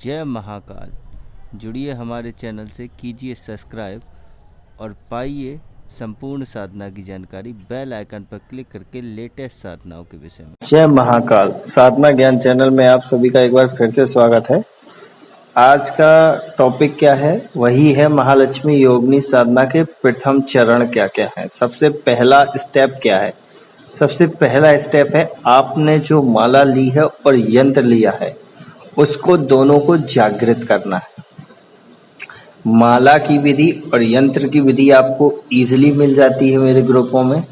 जय महाकाल। जुड़िए हमारे चैनल से, कीजिए सब्सक्राइब और पाइए संपूर्ण साधना की जानकारी बेल आइकन पर क्लिक करके लेटेस्ट साधनाओं के विषय में। जय महाकाल साधना ज्ञान चैनल में आप सभी का एक बार फिर से स्वागत है। आज का टॉपिक क्या है? वही है महालक्ष्मी योगिनी साधना के प्रथम चरण क्या क्या है। सबसे पहला स्टेप क्या है? सबसे पहला स्टेप है आपने जो माला ली है और यंत्र लिया है उसको दोनों को जागृत करना है। माला की विधि और यंत्र की विधि आपको इजीली मिल जाती है मेरे ग्रुपों में,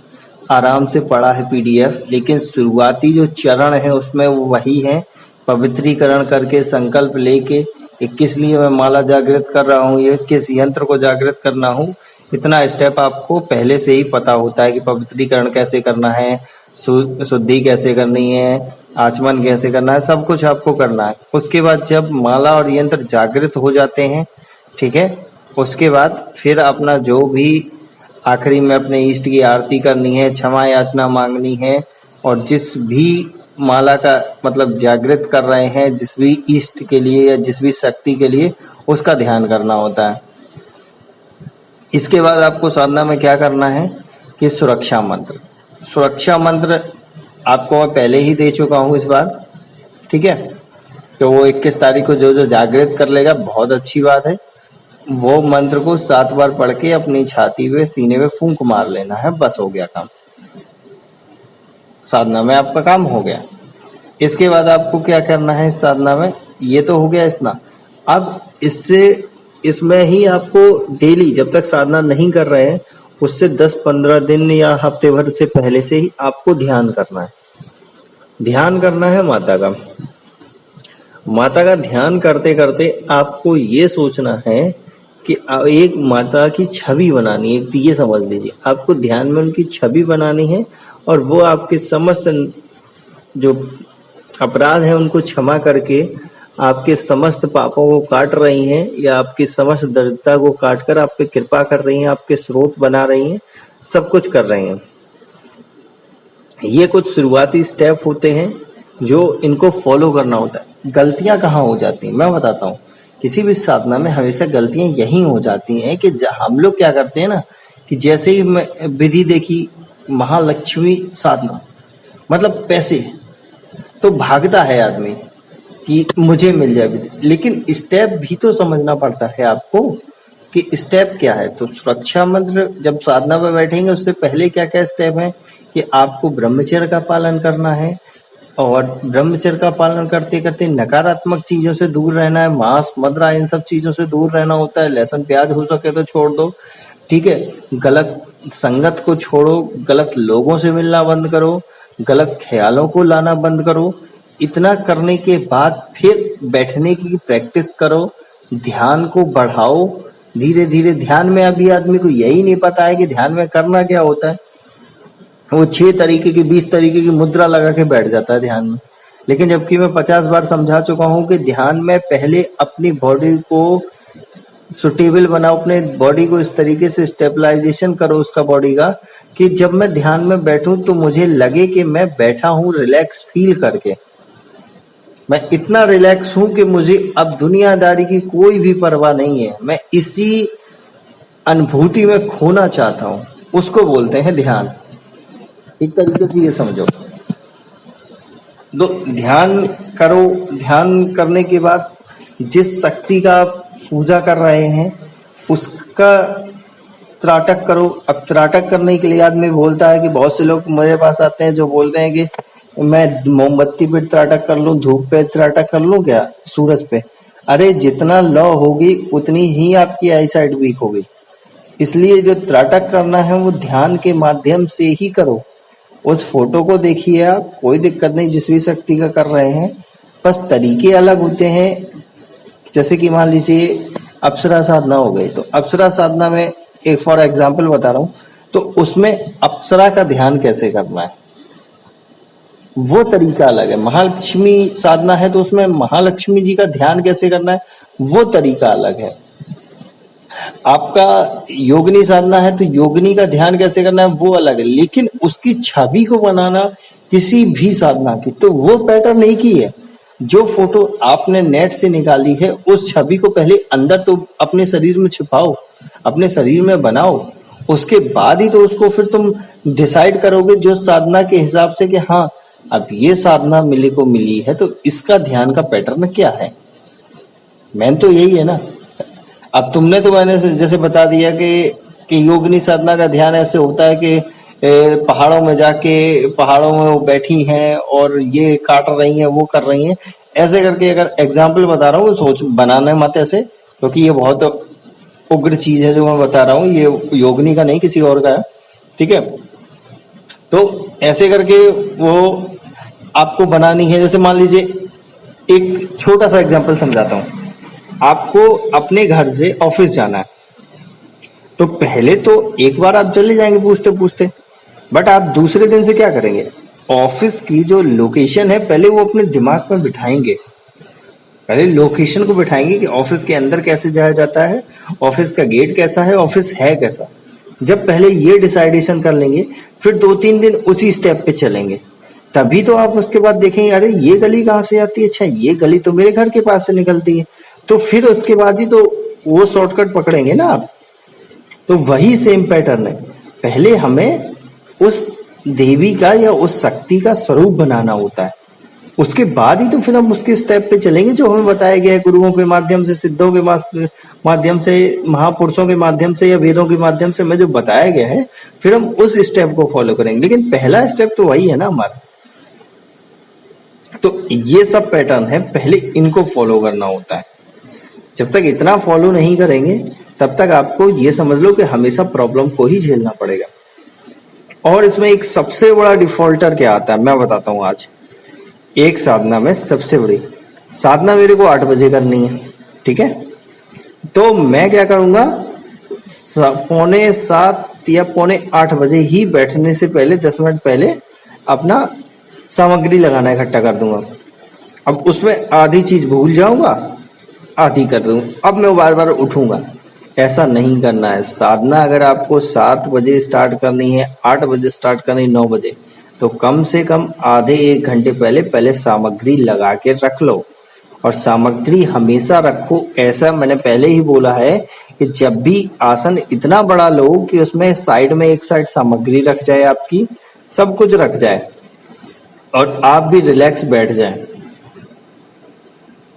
आराम से पड़ा है पीडीएफ। लेकिन शुरुआती जो चरण है उसमें वो वही है, पवित्रीकरण करके संकल्प लेके कि किस लिए मैं माला जागृत कर रहा हूँ, ये किस यंत्र को जागृत करना हूँ, इतना स्टेप आपको पहले से ही पता होता है कि पवित्रीकरण कैसे करना है, शुद्धि कैसे करनी है, आचमन कैसे करना है, सब कुछ आपको करना है। उसके बाद जब माला और यंत्र जागृत हो जाते हैं, ठीक है, उसके बाद फिर अपना जो भी आखिरी में अपने इष्ट की आरती करनी है, क्षमा याचना मांगनी है और जिस भी माला का मतलब जागृत कर रहे हैं, जिस भी इष्ट के लिए या जिस भी शक्ति के लिए, उसका ध्यान करना होता है। इसके बाद आपको साधना में क्या करना है कि सुरक्षा मंत्र आपको मैं पहले ही दे चुका हूँ इस बार, ठीक है। तो वो 21 तारीख को जो जो जागृत कर लेगा बहुत अच्छी बात है। वो मंत्र को 7 बार पढ़ के अपनी छाती पे सीने में फूंक मार लेना है, बस हो गया काम। साधना में आपका काम हो गया। इसके बाद आपको क्या करना है इस साधना में? ये तो हो गया इतना। अब इसमें ही आपको डेली जब तक साधना नहीं कर रहे हैं उससे 10-15 दिन या हफ्ते भर से पहले से ही आपको ध्यान करना है। ध्यान करना है माता का ध्यान करते करते आपको ये सोचना है कि एक माता की छवि बनानी है। ये समझ लीजिए, आपको ध्यान में उनकी छवि बनानी है और वो आपके समस्त जो अपराध है उनको क्षमा करके आपके समस्त पापों को काट रही हैं या आपकी समस्त दरिद्रता को काट कर आप पे कृपा कर रही हैं, आपके स्रोत बना रही हैं, सब कुछ कर रही हैं। ये कुछ शुरुआती स्टेप होते हैं जो इनको फॉलो करना होता है। गलतियां कहाँ हो जाती हैं मैं बताता हूँ। किसी भी साधना में हमेशा गलतियां यही हो जाती हैं कि हम लोग क्या करते हैं ना कि जैसे ही विधि देखी महालक्ष्मी साधना मतलब पैसे, तो भागता है आदमी कि मुझे मिल जाए विधि। लेकिन स्टेप भी तो समझना पड़ता है आपको कि स्टेप क्या है। तो सुरक्षा मंत्र जब साधना में बैठेंगे उससे पहले क्या क्या स्टेप है कि आपको ब्रह्मचर्य का पालन करना है और ब्रह्मचर्य का पालन करते करते नकारात्मक चीजों से दूर रहना है। मांस मदिरा इन सब चीजों से दूर रहना होता है। लहसुन प्याज हो सके तो छोड़ दो, ठीक है। गलत संगत को छोड़ो, गलत लोगों से मिलना बंद करो, गलत ख्यालों को लाना बंद करो। इतना करने के बाद फिर बैठने की प्रैक्टिस करो, ध्यान को बढ़ाओ धीरे धीरे। ध्यान में अभी आदमी को यही नहीं पता है कि ध्यान में करना क्या होता है। वो 6 तरीके की 20 तरीके की मुद्रा लगा के बैठ जाता है ध्यान में। लेकिन जबकि मैं 50 बार समझा चुका हूं कि ध्यान में पहले अपनी बॉडी को सुटेबल बनाओ, अपने बॉडी को इस तरीके से स्टेबलाइजेशन करो उसका बॉडी का कि जब मैं ध्यान में बैठूं तो मुझे लगे कि मैं बैठा हूं रिलैक्स फील करके। मैं इतना रिलैक्स हूं कि मुझे अब दुनियादारी की कोई भी परवाह नहीं है। मैं इसी अनुभूति में खोना चाहता हूं, उसको बोलते हैं ध्यान। एक तरीके से ये समझो। तो ध्यान करो। ध्यान करने के बाद जिस शक्ति का आप पूजा कर रहे हैं उसका त्राटक करो। अब त्राटक करने के लिए आदमी बोलता है कि बहुत से लोग मेरे पास आते हैं जो बोलते हैं कि मैं मोमबत्ती पे त्राटक कर लूं, धूप पे त्राटक कर लूं, क्या सूरज पे? अरे जितना लौ होगी उतनी ही आपकी आई साइड वीक होगी। इसलिए जो त्राटक करना है वो ध्यान के माध्यम से ही करो। उस फोटो को देखिए आप, कोई दिक्कत नहीं जिस भी शक्ति का कर रहे हैं, बस तरीके अलग होते हैं। जैसे कि मान लीजिए अप्सरा साधना हो गई, तो अप्सरा साधना में एक फॉर एग्जाम्पल बता रहा हूं, तो उसमें अप्सरा का ध्यान कैसे करना है वो तरीका अलग है। महालक्ष्मी साधना है तो उसमें महालक्ष्मी जी का ध्यान कैसे करना है वो तरीका अलग है। आपका योगिनी साधना है तो योगिनी का ध्यान कैसे करना है वो अलग है। लेकिन उसकी छवि को बनाना किसी भी साधना की, तो वो पैटर्न एक ही है। जो फोटो आपने नेट से निकाली है उस छवि को पहले अंदर तो अपने शरीर में छिपाओ, अपने शरीर में बनाओ, उसके बाद ही तो उसको फिर तुम डिसाइड करोगे जो साधना के हिसाब से कि हाँ अब ये साधना मिली को मिली है तो इसका ध्यान का पैटर्न क्या है। मेन तो यही है ना। अब तुमने तो मैंने जैसे बता दिया कि योगिनी साधना का ध्यान ऐसे होता है कि पहाड़ों में जाके पहाड़ों में वो बैठी हैं और ये काट रही हैं वो कर रही हैं ऐसे करके, अगर एग्जाम्पल बता रहा हूँ सोच बनाना मत ऐसे, क्योंकि ये बहुत उग्र चीज है जो मैं बता रहा हूँ, ये योगिनी का नहीं किसी और का है, ठीक है। तो ऐसे करके वो आपको बनानी है। जैसे मान लीजिए एक छोटा सा एग्जाम्पल समझाता हूँ। आपको अपने घर से ऑफिस जाना है तो पहले तो एक बार आप चले जाएंगे पूछते पूछते, बट आप दूसरे दिन से क्या करेंगे, ऑफिस की जो लोकेशन है पहले वो अपने दिमाग में बिठाएंगे, पहले लोकेशन को बिठाएंगे कि ऑफिस के अंदर कैसे जाया जाता है, ऑफिस का गेट कैसा है, ऑफिस है कैसा। जब पहले ये डिसाइडेशन कर लेंगे फिर 2-3 दिन उसी स्टेप पे चलेंगे, तभी तो आप उसके बाद देखेंगे अरे ये गली कहाँ से आती है, अच्छा ये गली तो मेरे घर के पास से निकलती है, तो फिर उसके बाद ही तो वो शॉर्टकट पकड़ेंगे ना आप। तो वही सेम पैटर्न है, पहले हमें उस देवी का या उस शक्ति का स्वरूप बनाना होता है, उसके बाद ही तो फिर हम उसके स्टेप पे चलेंगे जो हमें बताया गया है गुरुओं के माध्यम से, सिद्धों के माध्यम से, महापुरुषों के माध्यम से या वेदों के माध्यम से हमें जो बताया गया है फिर हम उस स्टेप को फॉलो करेंगे। लेकिन पहला स्टेप तो वही है ना हमारा। तो ये सब पैटर्न है, पहले इनको फॉलो करना होता है। जब तक इतना फॉलो नहीं करेंगे तब तक आपको ये समझ लो कि हमेशा प्रॉब्लम को ही झेलना पड़ेगा। और इसमें एक सबसे बड़ा डिफॉल्टर क्या आता है मैं बताता हूं। आज एक साधना में सबसे बड़ी साधना मेरे को 8 बजे करनी है, ठीक है। तो मैं क्या करूंगा, 7:45 या 7:45 बजे ही बैठने से पहले 10 मिनट पहले अपना सामग्री लगाना इकट्ठा कर दूंगा। अब उसमें आधी चीज भूल जाऊंगा, आधी कर दूंगा। अब मैं बार बार उठूंगा, ऐसा नहीं करना है। साधना अगर आपको 7 बजे स्टार्ट करनी है, 8 बजे स्टार्ट करनी है, 9 बजे, तो कम से कम आधे 1 घंटे पहले सामग्री लगा के रख लो। और सामग्री हमेशा रखो, ऐसा मैंने पहले ही बोला है कि जब भी आसन इतना बड़ा लो कि उसमें साइड में एक साइड सामग्री रख जाए, आपकी सब कुछ रख जाए और आप भी रिलैक्स बैठ जाए।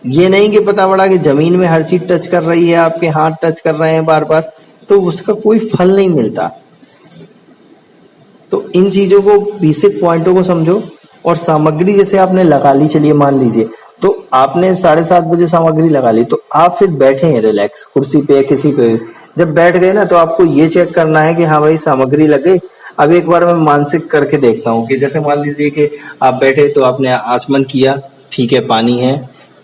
ये नहीं कि पता पड़ा कि जमीन में हर चीज टच कर रही है, आपके हाथ टच कर रहे हैं बार बार, तो उसका कोई फल नहीं मिलता। तो इन चीजों को, बेसिक पॉइंटों को समझो। और सामग्री जैसे आपने लगा ली, चलिए मान लीजिए तो आपने 7:30 बजे सामग्री लगा ली, तो आप फिर बैठे हैं रिलैक्स कुर्सी पे या किसी पे। जब बैठ गए ना तो आपको ये चेक करना है कि हाँ भाई सामग्री लग गई। अब एक बार मैं मानसिक करके देखता हूँ कि जैसे मान लीजिए कि आप बैठे तो आपने आचमन किया, ठीक है, पानी है,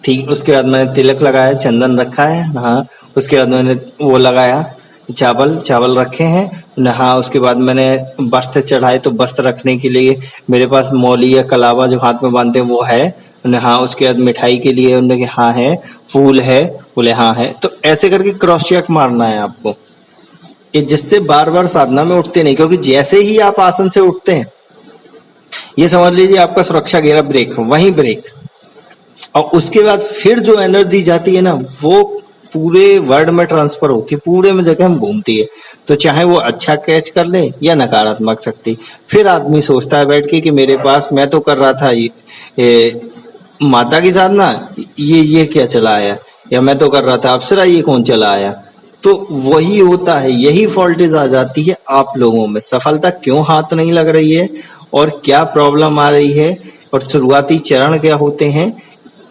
ठीक। उसके बाद मैंने तिलक लगाया, चंदन रखा है, हाँ। उसके बाद मैंने वो लगाया, चावल रखे हैं, नहा। उसके बाद मैंने वस्त्र चढ़ाए, तो वस्त्र रखने के लिए मेरे पास मौली या कलावा जो हाथ में बांधते हैं वो है, नहा। उसके बाद मिठाई के लिए उन्होंने हाँ है, फूल है, बोले हाँ है। तो ऐसे करके क्रॉस चेक मारना है आपको, जिससे बार बार साधना में उठते नहीं। क्योंकि जैसे ही आप आसन से उठते हैं, ये समझ लीजिए आपका सुरक्षा घेरा ब्रेक, वहीं ब्रेक। और उसके बाद फिर जो एनर्जी जाती है ना, वो पूरे वर्ल्ड में ट्रांसफर होती है, पूरे में जगह हम घूमती है। तो चाहे वो अच्छा कैच कर ले या नकारात्मक शक्ति, फिर आदमी सोचता है बैठ के कि मेरे पास, मैं तो कर रहा था ये माता की साधना, ये क्या चला आया, या मैं तो कर रहा था अप्सरा, ये कौन चला आया। तो वही होता है, यही फॉल्टेज आ जाती है आप लोगों में। सफलता क्यों हाथ नहीं लग रही है और क्या प्रॉब्लम आ रही है और शुरुआती चरण क्या होते हैं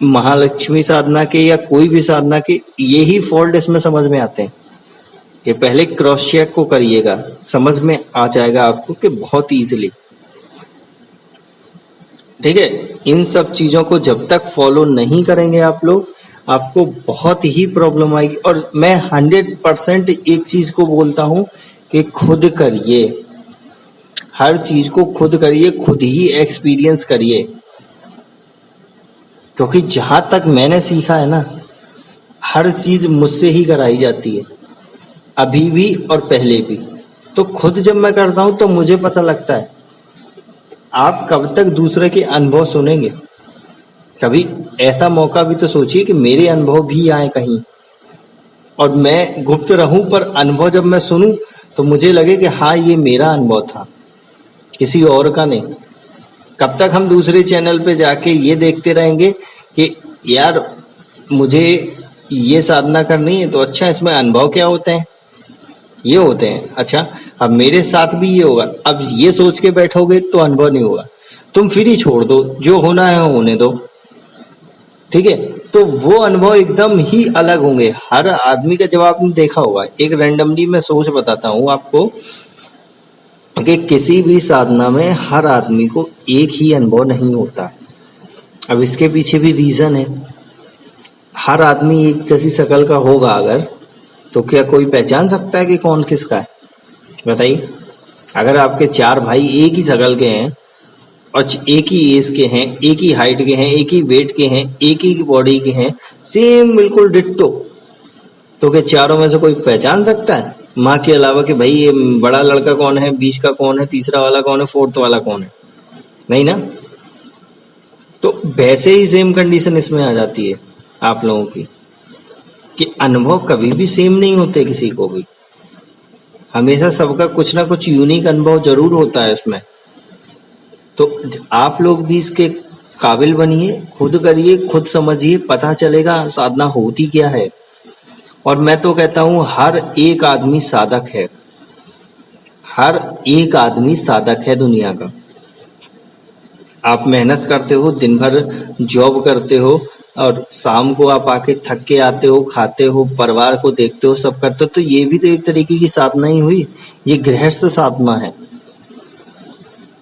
महालक्ष्मी साधना के या कोई भी साधना के, यही फॉल्ट इसमें समझ में आते हैं। कि पहले क्रॉस चेक को करिएगा, समझ में आ जाएगा आपको कि बहुत इजीली, ठीक है। इन सब चीजों को जब तक फॉलो नहीं करेंगे आप लोग, आपको बहुत ही प्रॉब्लम आएगी। और मैं 100% एक चीज को बोलता हूं कि खुद करिए, हर चीज को खुद करिए, खुद ही एक्सपीरियंस करिए। क्योंकि जहां तक मैंने सीखा है ना, हर चीज मुझसे ही कराई जाती है, अभी भी और पहले भी। तो खुद जब मैं करता हूं तो मुझे पता लगता है। आप कब तक दूसरे के अनुभव सुनेंगे? कभी ऐसा मौका भी तो सोचिए कि मेरे अनुभव भी आए कहीं और मैं गुप्त रहूं, पर अनुभव जब मैं सुनूं तो मुझे लगे कि हाँ ये मेरा अनुभव था, किसी और का नहीं। कब तक हम दूसरे चैनल पे जाके ये देखते रहेंगे कि यार मुझे ये साधना करनी है, तो अच्छा इसमें अनुभव क्या होते हैं? ये होते हैं। अच्छा अब मेरे साथ भी ये होगा, अब ये सोच के बैठोगे तो अनुभव नहीं होगा। तुम फिर ही छोड़ दो, जो होना है होने दो, ठीक है? तो वो अनुभव एकदम ही अलग होंगे हर आदमी का। जब आपने देखा होगा, एक रैंडमली मैं सोच बताता हूँ आपको कि किसी भी साधना में हर आदमी को एक ही अनुभव नहीं होता। अब इसके पीछे भी रीजन है। हर आदमी एक जैसी शक्ल का होगा अगर, तो क्या कोई पहचान सकता है कि कौन किसका है? बताइए। अगर आपके 4 भाई एक ही शक्ल के हैं और एक ही एज के हैं, एक ही हाइट के हैं, एक ही वेट के हैं, एक ही बॉडी के हैं, सेम बिल्कुल डिट्टो, तो क्या चारों में से कोई पहचान सकता है माँ के अलावा कि भाई ये बड़ा लड़का कौन है, बीच का कौन है, तीसरा वाला कौन है, फोर्थ वाला कौन है? नहीं ना। तो वैसे ही सेम कंडीशन इसमें आ जाती है आप लोगों की कि अनुभव कभी भी सेम नहीं होते किसी को भी। हमेशा सबका कुछ ना कुछ यूनिक अनुभव जरूर होता है उसमें। तो आप लोग भी इसके काबिल बनिए, खुद करिए, खुद समझिए, पता चलेगा साधना होती क्या है। और मैं तो कहता हूं हर एक आदमी साधक है, हर एक आदमी साधक है दुनिया का। आप मेहनत करते हो, दिन भर जॉब करते हो और शाम को आप आके थक के आते हो, खाते हो, परिवार को देखते हो, सब करते हो, तो ये भी तो एक तरीके की साधना ही हुई। ये गृहस्थ साधना है।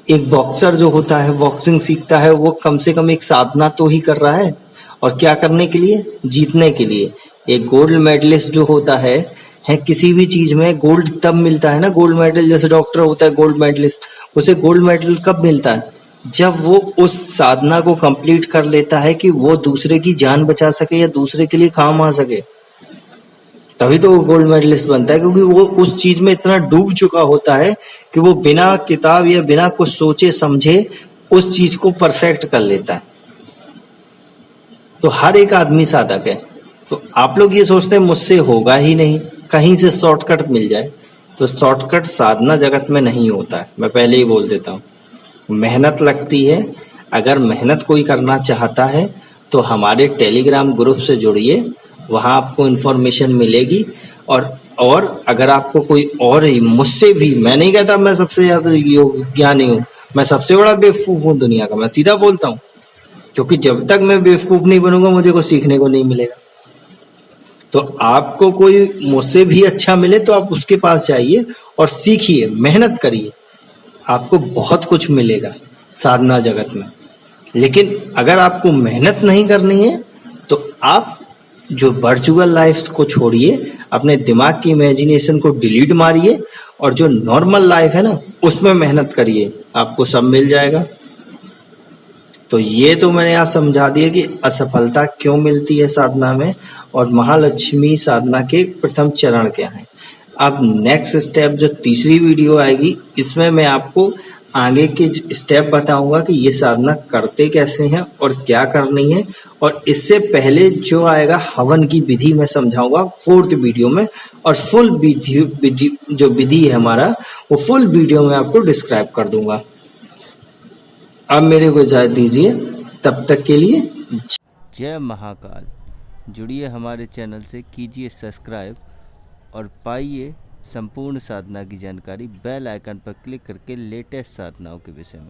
एक बॉक्सर जो होता है, बॉक्सिंग सीखता है, वो कम से कम एक साधना तो ही कर रहा है। और क्या करने के लिए? जीतने के लिए। एक गोल्ड मेडलिस्ट जो होता है किसी भी चीज में गोल्ड तब मिलता है ना, गोल्ड मेडल, जैसे डॉक्टर होता है गोल्ड मेडलिस्ट, उसे गोल्ड मेडल कब मिलता है? जब वो उस साधना को कंप्लीट कर लेता है कि वो दूसरे की जान बचा सके या दूसरे के लिए काम आ सके, तभी तो वो गोल्ड मेडलिस्ट बनता है। क्योंकि वो उस चीज में इतना डूब चुका होता है कि वो बिना किताब या बिना कुछ सोचे समझे उस चीज को परफेक्ट कर लेता है। तो हर एक आदमी साधक है। तो आप लोग ये सोचते हैं मुझसे होगा ही नहीं, कहीं से शॉर्टकट मिल जाए, तो शॉर्टकट साधना जगत में नहीं होता है। मैं पहले ही बोल देता हूँ, मेहनत लगती है। अगर मेहनत कोई करना चाहता है तो हमारे टेलीग्राम ग्रुप से जुड़िए, वहां आपको इन्फॉर्मेशन मिलेगी। और अगर आपको कोई और ही, मुझसे भी, मैं नहीं कहता मैं सबसे ज्यादा ज्ञानी हूँ, मैं सबसे बड़ा बेवकूफ हूँ दुनिया का, मैं सीधा बोलता हूँ। क्योंकि जब तक मैं बेवकूफ नहीं बनूंगा मुझे कुछ सीखने को नहीं मिलेगा। तो आपको कोई मुझसे भी अच्छा मिले तो आप उसके पास जाइए और सीखिए, मेहनत करिए, आपको बहुत कुछ मिलेगा साधना जगत में। लेकिन अगर आपको मेहनत नहीं करनी है तो आप जो वर्चुअल लाइफ को छोड़िए, अपने दिमाग की इमेजिनेशन को डिलीट मारिए और जो नॉर्मल लाइफ है ना उसमें मेहनत करिए, आपको सब मिल जाएगा। तो ये तो मैंने आज समझा दिया कि असफलता क्यों मिलती है साधना में और महालक्ष्मी साधना के प्रथम चरण क्या है। अब नेक्स्ट स्टेप जो तीसरी वीडियो आएगी, इसमें मैं आपको आगे के स्टेप बताऊंगा कि ये साधना करते कैसे हैं और क्या करनी है। और इससे पहले जो आएगा हवन की विधि मैं समझाऊंगा 4th वीडियो में, और फुल विधि जो विधि है हमारा वो फुल वीडियो में आपको डिस्क्राइब कर दूंगा। अब मेरे को इजाजत दीजिए, तब तक के लिए जय महाकाल। जुड़िए हमारे चैनल से, कीजिए सब्सक्राइब और पाइए संपूर्ण साधना की जानकारी बेल आइकन पर क्लिक करके लेटेस्ट साधनाओं के विषय में।